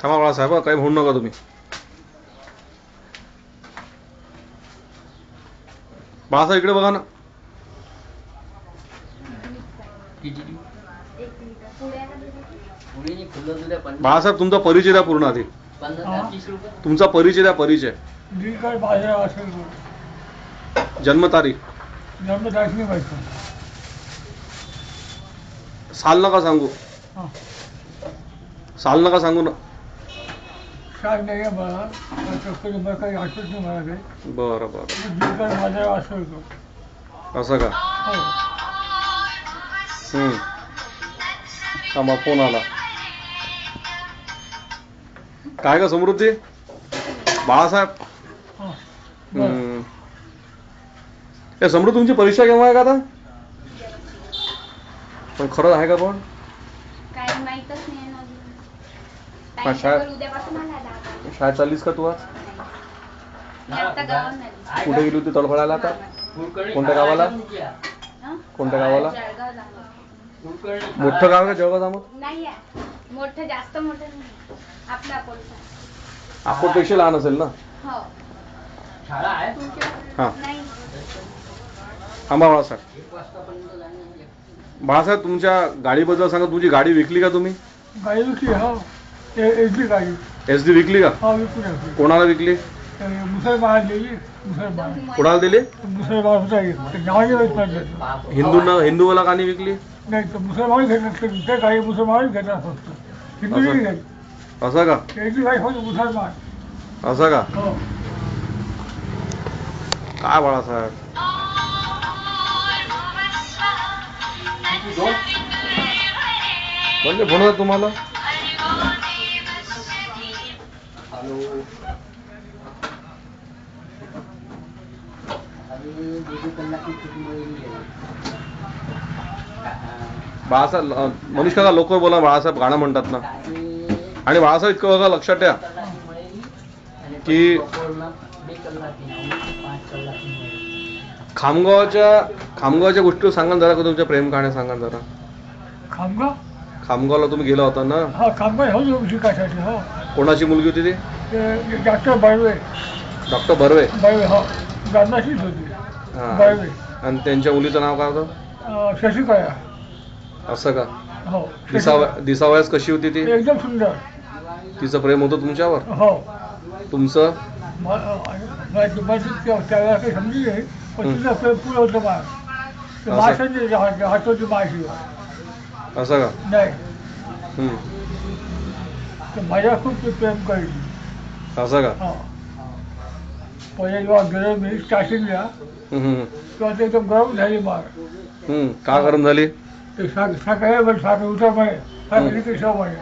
क्षमा बाळासाहेब, काही म्हणू नका तुम्ही. बाळासाहेब इकडे बघा ना. बाळासाहेब तुमचा परिचय द्या पूर्ण आधी. तुमचा परिचय द्या. परिचय, जन्मतारीख, साल नका सांगू. साल नका सांगू ना. बरं बरं, असं का? थांबा, फोन आला. काय का समृद्धी? बाळासाहेब, हे समृद्धी तुमची परीक्षा केव्हा आहे का आता? पण खरं आहे का? पण शाळेत चाललीस का तू आज? कुठे गेली होती तळफळाला आता? कोणत्या गावाला? कोणत्या गावाला? मोठं गाव का जळगाव जामोद? मोठं, जास्त मोठं नाही, आपला अकोटपेक्षा लहान असेल ना? हा. थांबा बाळासाहेब. बाळासाहेब तुमच्या गाडीबद्दल सांगा. तुमची गाडी विकली का तुम्ही? गाडी विकली. हो, एसडी गाडी. एसडी विकली का? हो, विकली. कोणाला विकली? मुसलमान दिली. मुसलमान. कोणाला दिली? मुसलमान होता. हिंदूंना, हिंदूला का नाही विकली? नाही, तर मुसलमान घेतलं. ते काही मुसलमान घेतात फक्त, हिंदू नाही घेत. असं का? एसडी गाडी फक्त मुसलमान. असं का? हो. काय बाळासाहेब, म्हणजे फोन तुम्हाला? बाळासाहेब, मनीष काका लवकर बोला. बाळासाहेब गाणं म्हणतात ना. आणि बाळासाहेब इतकं बघा, लक्षात ठेवा की खामगावच्या गोष्टी सांगा जरा. का तुमच्या प्रेम कहाण्या सांगा जरा. खामगावला तुम्ही गेला होता ना? हा, खामगाव शिकायसाठी. हो. कोणाची मुलगी होती ती? डॉक्टर बर्वे. डॉक्टर बर्वे? बर्वे, हो, गांधाचीच होती. बर्वे. आणि त्यांच्या मुलीचं नाव काय होतं? शशिकला. असं का? हो. दिसावयास कशी होती ती? एकदम सुंदर. तिचं प्रेम होतं तुमच्यावर? हो. तुमचं? त्यावेळेला काही समजू नये, पण तिचं प्रेम पुरं होतं मला. माशांची हातोची माशी. असं का? नाही, माझ्या खूप प्रेम करायची. असं का? हो. पहिले जेव्हा गेलो मी स्टार्टिंगला, तेव्हा ते एकदम गरम झाली मार. का गरम झाली? ते साखर उतर म्हणे, साखर काही सव म्हणे.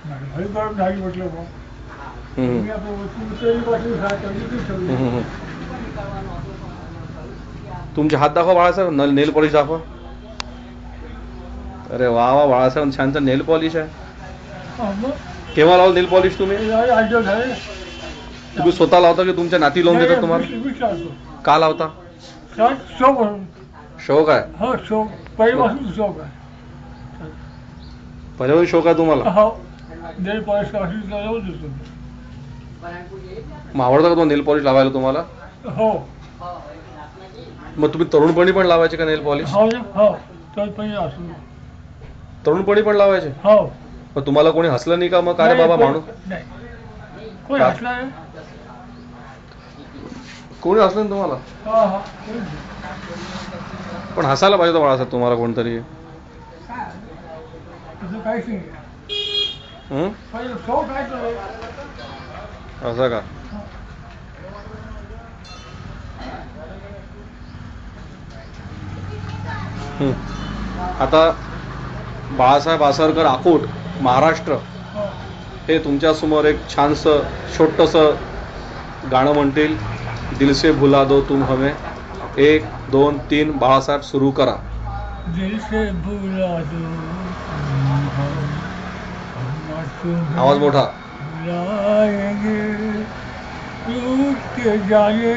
भारी गरम झाली म्हटलं. मग तुमचे हात दाखवा बाळासाहेब. नेल पॉलिश दाखवा. अरे वा वा बाळासाहेब, छानचा नेल पॉलिश आहे. केव्हा लावलं नेल पॉलिश तुम्ही? तुम्ही स्वतः लावता की तुमच्या नाती लावून देतात तुम्हाला? का लावता? शौक आहे? हो, शौक पहिल्यापासून शौक आहे. पहिल्यापासून शौक आहे तुम्हाला? हो, नेल पॉलिश मग आवडतं का तुम्हाला नेल पॉलिश लावायला तुम्हाला? हो. मग तुम्ही तरुणपणी पण लावायचे का नेल पॉलिश? हो, तरुणपणी असू. तरुणपणी पण लावायचे? हो. मग तुम्हाला कोणी हसलं नाही का? मग काय बाबा माणूस? नाही, कोणी हसलं नाही. कोणी हसलं नाही तुम्हाला? पण हसायला पाहिजे बाळासाहेब तुम्हाला कोणतरी. काहीच नाही. असं का? आता बाळासाहेब आसरकर अकोट महाराष्ट्र हे तुमच्या समोर एक छानसं छोटंसं गाणं म्हणतील. दिल से भुला दो तुम हमें. 1 2 3 बाळासाहेब सुरू करा. दिल से भुला दो आवाज मोठा. रूठ के जाने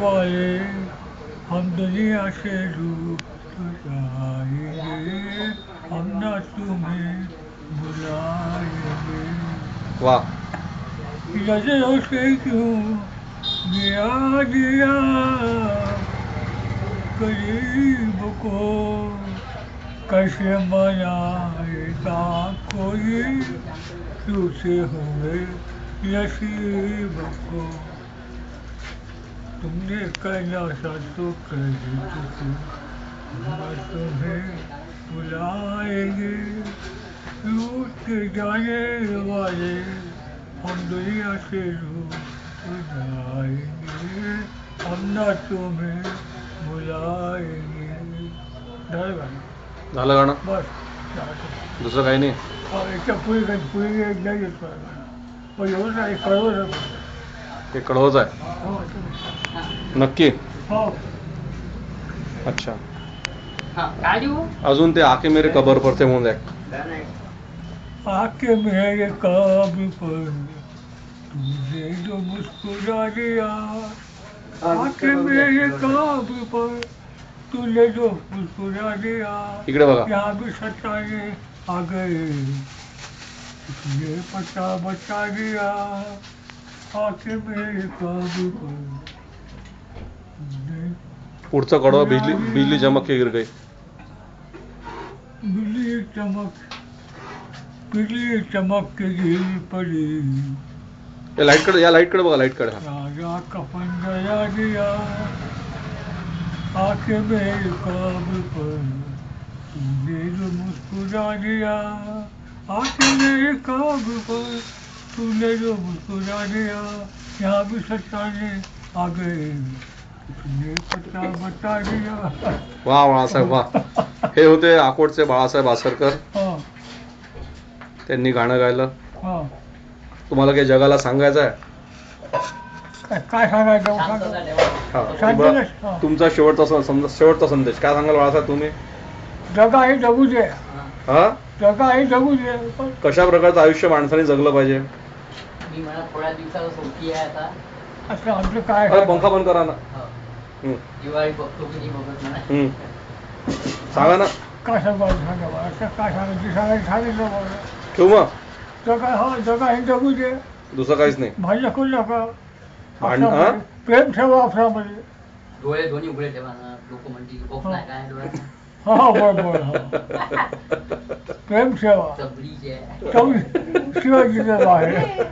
वाले हम दुनिया से रूठ जाएंगे, हम ना तुम्हें बुलाएंगे. वा. नजरों से क्यों गिरा दिया करीब को, कैसे मनाएगा कोई टूटे हुए नसीब को. तुमने कहना था तो कह दीजिए, हम तुम्हें बुलाएंगे. रूठ जाने वाले हम दुनिया से रूठ जाएंगे, हम ना तुम्हें बुलाएंगे. झालं गाणं. झालं गाणं. बस दुसरं काही नाही. याच्या पुढे एक नाही येत मला गाणं. पण एवढं नाही कळवलं. हे कडवच आहे. हो नक्की. हो. अच्छा. अजून ते आके मेरे कबर पर थे म्हणून आहे. आके मेरे कब पर तुझे जो मुस्कुरा दिया, आके मेरे कब पर तूने जो मुस्कुरा दिया, इकडे बघा. यहाँ भी सताने आ गए, तुझे पता बता दिया, आके मेरे कब पर. पुढचं कडवं बिजली बिजली चमक के गिर गई. बिजली चमक के गिर पड़ी, या लाईटकडे बघा. लाईटकडे. राजा का पंजरा दिया, आके मेरे ख्वाब पर तूने जो मुस्कुरा दिया, आके मेरे ख्वाब पर तूने जो मुस्कुरा दिया, यहाँ भी सताने आ गए, तुझे पता बता दिया. वा बाळासाहेब वा. हे होते अकोटचे बाळासाहेब आसरकर. हा त्यांनी गाणं गायलं. हा. तुम्हाला काही जगाला सांगायचं आहे? काय सांगायचं. हा, शांततेत. किंवा तुमचा शेवटचा संदेश काय सांगाल बाळासाहेब तुम्ही? जगा हे जगू दे. हा. जगा हे जगू दे. कशा प्रकारचं आयुष्य माणसाने जगलं पाहिजे? मी म्हणा थोड्या दिवसाला सोबती आहे आता. असं आमचं काय अरे पंखा बंद करा ना. हो. दिवाळी बघतो की नाही बघत म्हणा. सांगा ना. काय सांगा मला. असं काय सांगायचं सांगितलं मला. ठेवू मग. जगा हे जगू दे. दुसरं काहीच नाही. भांडण करू नका. हा? प्रेम ठेवा आपल्यामध्ये. डोळे दोन्ही उघडे ठेवा ना. लोक म्हणतील बघ नाही काय डोळ्यात. हा बरोबर. प्रेम ठेवा. चबलीचे आहे. शिवाजीचं आहे.